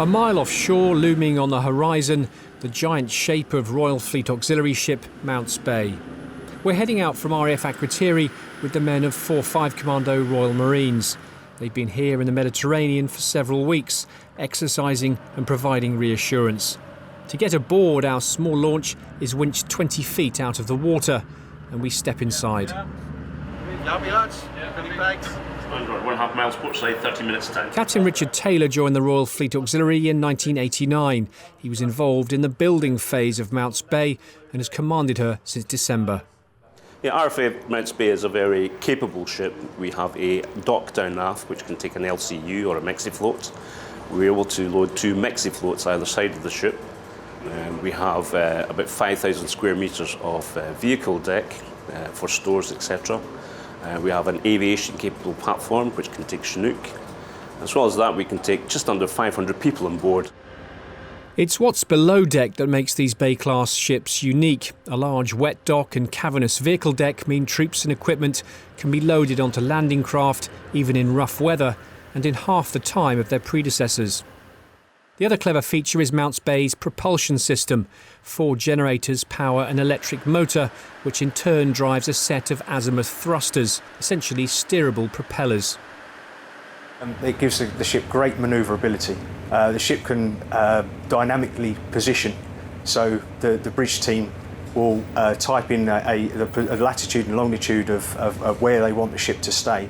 A mile offshore, looming on the horizon, the giant shape of Royal Fleet Auxiliary ship Mounts Bay. We're heading out from RAF Akrotiri with the men of 4-5 Commando Royal Marines. They've been here in the Mediterranean for several weeks, exercising and providing reassurance. To get aboard, our small launch is winched 20 feet out of the water, and we step inside. Yeah, me lads. Any bags? 1.5 miles port side, 30 minutes time. Captain Richard Taylor joined the Royal Fleet Auxiliary in 1989. He was involved in the building phase of Mounts Bay and has commanded her since December. Yeah, RFA Mounts Bay is a very capable ship. We have a dock down aft which can take an LCU or a Mexifloat. We're able to load 2 Mexifloats either side of the ship. We have about 5,000 square metres of vehicle deck for stores, etc. We have an aviation-capable platform which can take Chinook. As well as that, we can take just under 500 people on board. It's what's below deck that makes these Bay-class ships unique. A large wet dock and cavernous vehicle deck mean troops and equipment can be loaded onto landing craft, even in rough weather, and in half the time of their predecessors. The other clever feature is Mounts Bay's propulsion system. 4 generators power an electric motor, which in turn drives a set of azimuth thrusters, essentially steerable propellers. It gives the ship great manoeuvrability. The ship can dynamically position, so the bridge team will type in the latitude and longitude of where they want the ship to stay,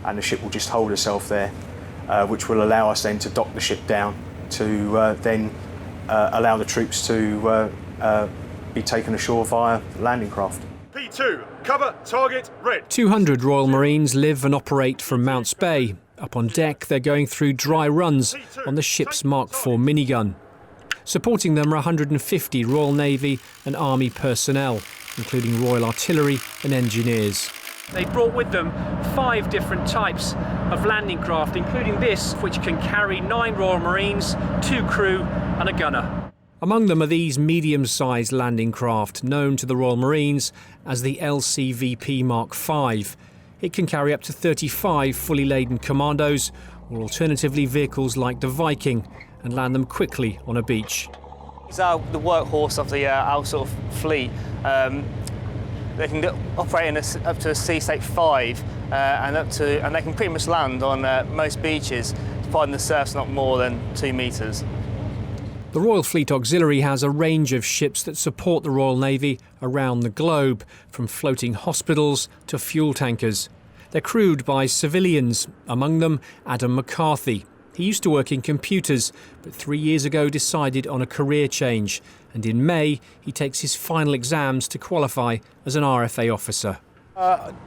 and the ship will just hold herself there, which will allow us then to dock the ship down to then allow the troops to be taken ashore via landing craft. P2, cover, target, red. 200 Royal Marines live and operate from Mounts Bay. Up on deck, they're going through dry runs on the ship's Mark IV minigun. Supporting them are 150 Royal Navy and Army personnel, including Royal Artillery and engineers. They brought with them 5 different types of landing craft, including this, which can carry 9 Royal Marines, 2 crew and a gunner. Among them are these medium-sized landing craft, known to the Royal Marines as the LCVP Mark V. It can carry up to 35 fully laden commandos, or alternatively vehicles like the Viking, and land them quickly on a beach. It's the workhorse of our sort of fleet. They can operate in up to a sea state 5 and they can pretty much land on most beaches, providing the surf's not more than 2 metres. The Royal Fleet Auxiliary has a range of ships that support the Royal Navy around the globe, from floating hospitals to fuel tankers. They're crewed by civilians, among them Adam McCarthy. He used to work in computers, but 3 years ago decided on a career change. And in May, he takes his final exams to qualify as an RFA officer.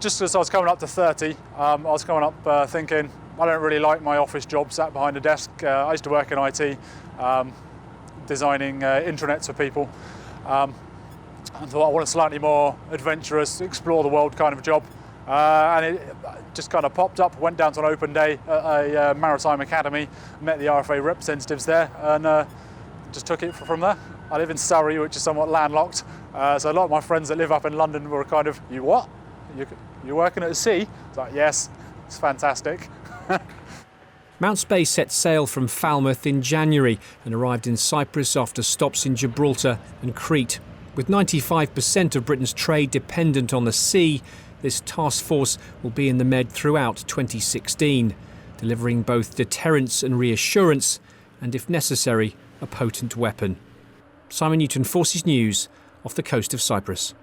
Just as I was coming up to 30, I was coming up thinking, I don't really like my office job, sat behind a desk. I used to work in IT, designing intranets for people. And thought I want a slightly more adventurous, explore the world kind of job. And it just kind of popped up, went down to an open day at a maritime academy, met the RFA representatives there, and just took it from there. I live in Surrey, which is somewhat landlocked, so a lot of my friends that live up in London were kind of, you what? You're working at sea? It's like, yes, it's fantastic. Mounts Bay set sail from Falmouth in January and arrived in Cyprus after stops in Gibraltar and Crete. With 95% of Britain's trade dependent on the sea, this task force will be in the Med throughout 2016, delivering both deterrence and reassurance, and if necessary, a potent weapon. Simon Newton, Forces News, off the coast of Cyprus.